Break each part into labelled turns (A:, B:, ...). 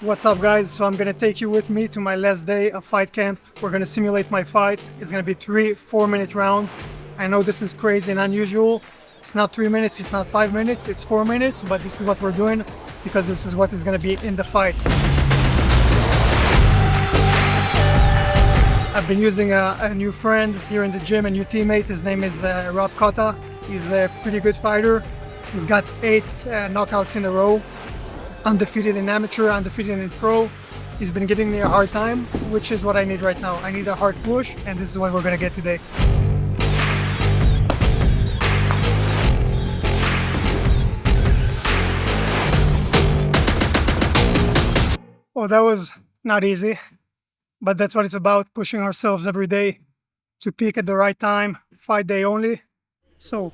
A: What's up, guys? So I'm gonna take you with me to my last day of fight camp. We're gonna simulate my fight. It's gonna be 3 4-minute rounds. I know this is crazy and unusual. It's not 3 minutes, it's not 5 minutes, it's 4 minutes, but this is what we're doing because this is what is gonna be in the fight. I've been using a new friend here in the gym, a new teammate. His name is Rob Cotta. He's a pretty good fighter. He's got 8 knockouts in a row. Undefeated in amateur, undefeated in pro. He's been giving me a hard time, which is what I need right now. I need a hard push, and this is what we're gonna get today. Well, that was not easy, but that's what it's about, pushing ourselves every day to peak at the right time, fight day only. So,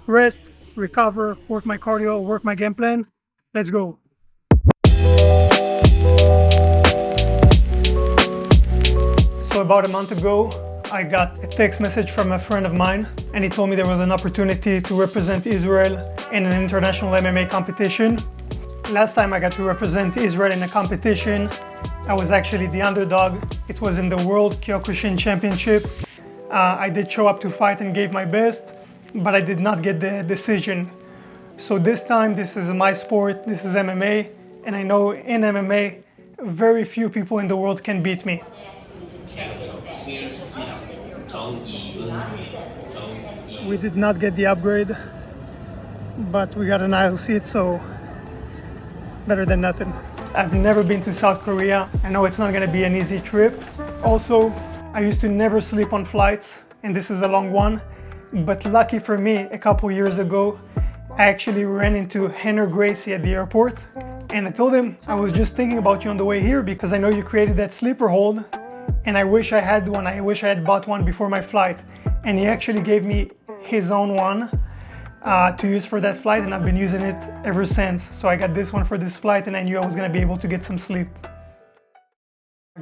A: rest, recover, work my cardio, work my game plan. Let's go. So about a month ago, I got a text message from a friend of mine, and he told me there was an opportunity to represent Israel in an international MMA competition. Last time I got to represent Israel in a competition, I was actually the underdog. It was in the World Kyokushin Championship. I did show up to fight and gave my best, but I did not get the decision. So this time, this is my sport, this is MMA, and I know in MMA, very few people in the world can beat me. We did not get the upgrade, but we got an aisle seat, so better than nothing. I've never been to South Korea. I know it's not gonna be an easy trip. Also, I used to never sleep on flights, and this is a long one, but lucky for me, a couple years ago, I actually ran into Henner Gracie at the airport, and I told him I was just thinking about you on the way here because I know you created that sleeper hold, and I wish I had one. I wish I had bought one before my flight. And he actually gave me his own one to use for that flight, and I've been using it ever since. So I got this one for this flight, and I knew I was gonna be able to get some sleep.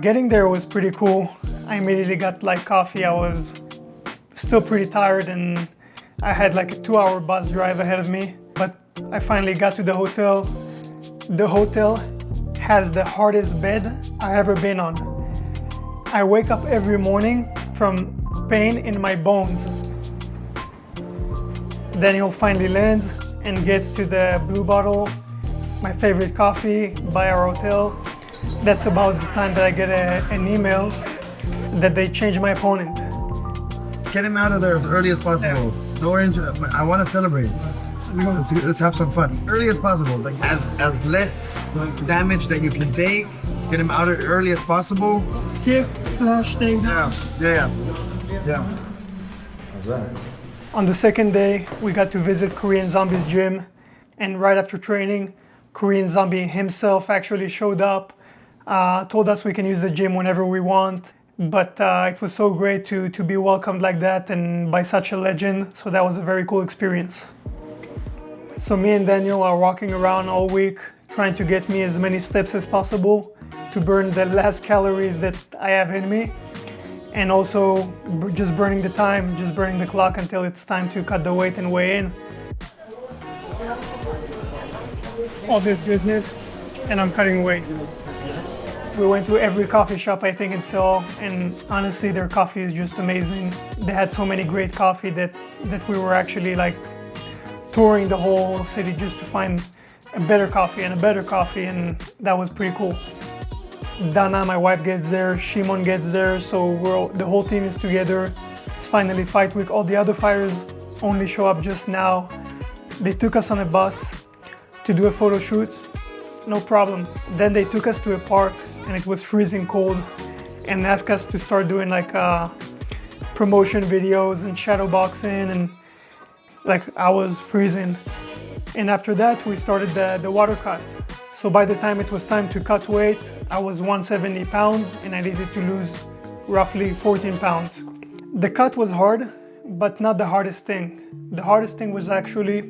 A: Getting there was pretty cool. I immediately got like coffee. I was still pretty tired, and I had like a 2-hour bus drive ahead of me, but I finally got to the hotel. The hotel has the hardest bed I've ever been on. I wake up every morning from pain in my bones. Daniel finally lands and gets to the Blue Bottle, my favorite coffee, by our hotel. That's about the time that I get an email that they changed my opponent.
B: Get him out of there as early as possible. No injury. I want to celebrate. Let's have some fun. Early as possible. Like as less damage that you can take. Get him out as early as possible.
A: Here, flash thing.
B: Yeah.
A: On the second day, we got to visit Korean Zombie's gym, and right after training, Korean Zombie himself actually showed up, told us we can use the gym whenever we want, but it was so great to be welcomed like that and by such a legend, so that was a very cool experience. So me and Daniel are walking around all week, trying to get me as many steps as possible to burn the last calories that I have in me, and also just burning the time, just burning the clock until it's time to cut the weight and weigh in. All this goodness, and I'm cutting weight. We went to every coffee shop I think in Seoul, and honestly their coffee is just amazing. They had so many great coffee that we were actually like touring the whole city just to find a better coffee and a better coffee, and that was pretty cool. Dana, my wife, gets there, Shimon gets there, so the whole team is together. It's finally fight week. All the other fighters only show up just now. They took us on a bus to do a photo shoot, no problem. Then they took us to a park, and it was freezing cold, and asked us to start doing like promotion videos and shadow boxing, and like I was freezing. And after that, we started the water cut. So by the time it was time to cut weight, I was 170 pounds and I needed to lose roughly 14 pounds. The cut was hard, but not the hardest thing. The hardest thing was actually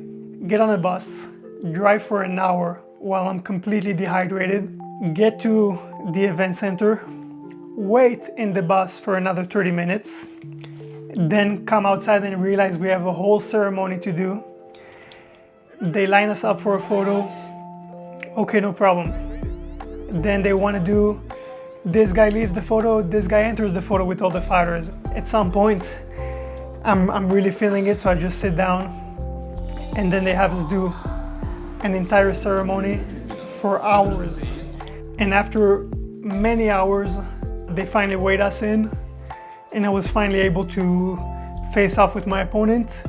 A: get on a bus, drive for an hour while I'm completely dehydrated, get to the event center, wait in the bus for another 30 minutes, then come outside and realize we have a whole ceremony to do. They line us up for a photo. Okay, no problem. Then they want to do, this guy leaves the photo, this guy enters the photo with all the fighters. At some point, I'm really feeling it, so I just sit down, and then they have us do an entire ceremony for hours. And after many hours, they finally weighed us in, and I was finally able to face off with my opponent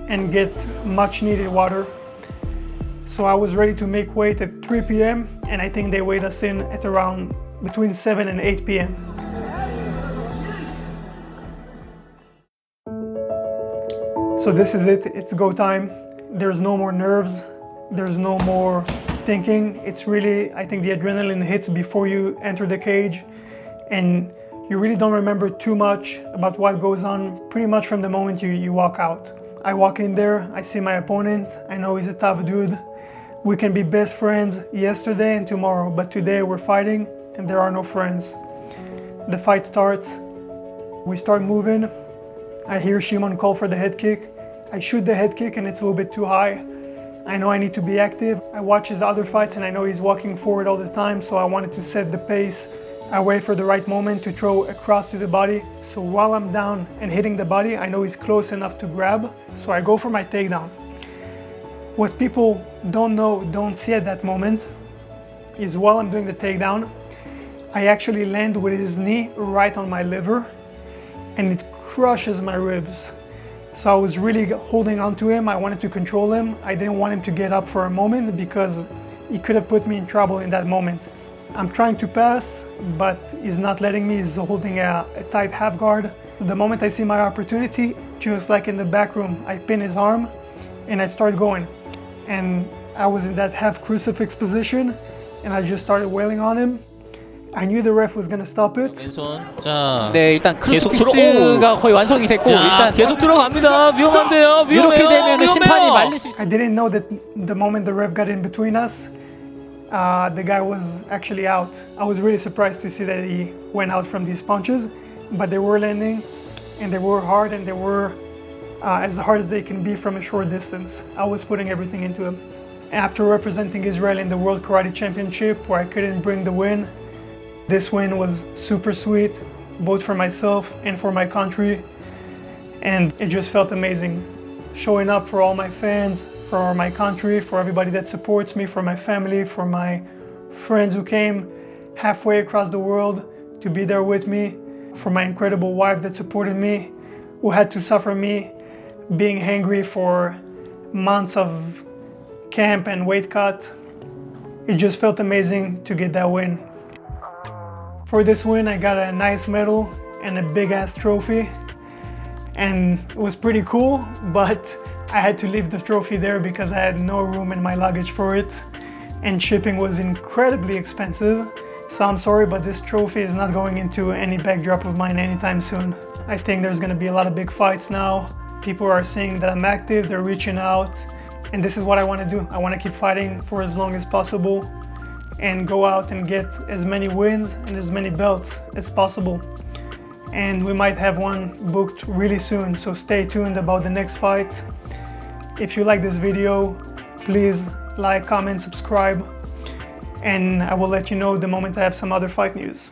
A: and get much needed water. So I was ready to make weight at 3 p.m. and I think they weighed us in at around between 7 and 8 p.m. So this is it, it's go time. There's no more nerves, there's no more thinking. It's really, I think the adrenaline hits before you enter the cage, and you really don't remember too much about what goes on pretty much from the moment you walk out. I walk in there, I see my opponent, I know he's a tough dude. We can be best friends yesterday and tomorrow, but today we're fighting and there are no friends. The fight starts, we start moving. I hear Shimon call for the head kick. I shoot the head kick and it's a little bit too high. I know I need to be active. I watch his other fights and I know he's walking forward all the time, so I wanted to set the pace. I wait for the right moment to throw across to the body. So while I'm down and hitting the body, I know he's close enough to grab, so I go for my takedown. What people don't see at that moment is while I'm doing the takedown, I actually land with his knee right on my liver and it crushes my ribs. So I was really holding on to him. I wanted to control him. I didn't want him to get up for a moment because he could have put me in trouble in that moment. I'm trying to pass, but he's not letting me. He's holding a tight half guard. The moment I see my opportunity, just like in the back room, I pin his arm and I start going. And I was in that half crucifix position and I just started wailing on him. I knew the ref was gonna stop it.
C: 왼손. 자.
D: 네, 일단
C: 계속
D: 크루스피스가 거의 완성이 됐고,
C: 자,
D: 일단
C: 계속 들어갑니다. 위험한데요.
D: 이렇게
C: 위험해요.
D: 되면 심판이 말릴 수 있어요.
A: I didn't know that the moment the ref got in between us, the guy was actually out. I was really surprised to see that he went out from these punches, but they were landing and they were hard and they were as hard as they can be from a short distance. I was putting everything into him. After representing Israel in the World Karate Championship, where I couldn't bring the win, this win was super sweet, both for myself and for my country, and it just felt amazing. Showing up for all my fans, for my country, for everybody that supports me, for my family, for my friends who came halfway across the world to be there with me, for my incredible wife that supported me, who had to suffer me being hangry for months of camp and weight cut. It just felt amazing to get that win. For this win, I got a nice medal and a big ass trophy, and it was pretty cool, but I had to leave the trophy there because I had no room in my luggage for it, and shipping was incredibly expensive. So I'm sorry, but this trophy is not going into any backdrop of mine anytime soon. I think there's gonna be a lot of big fights now. People are seeing that I'm active, they're reaching out, and this is what I wanna do. I wanna keep fighting for as long as possible and go out and get as many wins and as many belts as possible. And we might have one booked really soon, so stay tuned about the next fight. If you like this video, please like, comment, subscribe, and I will let you know the moment I have some other fight news.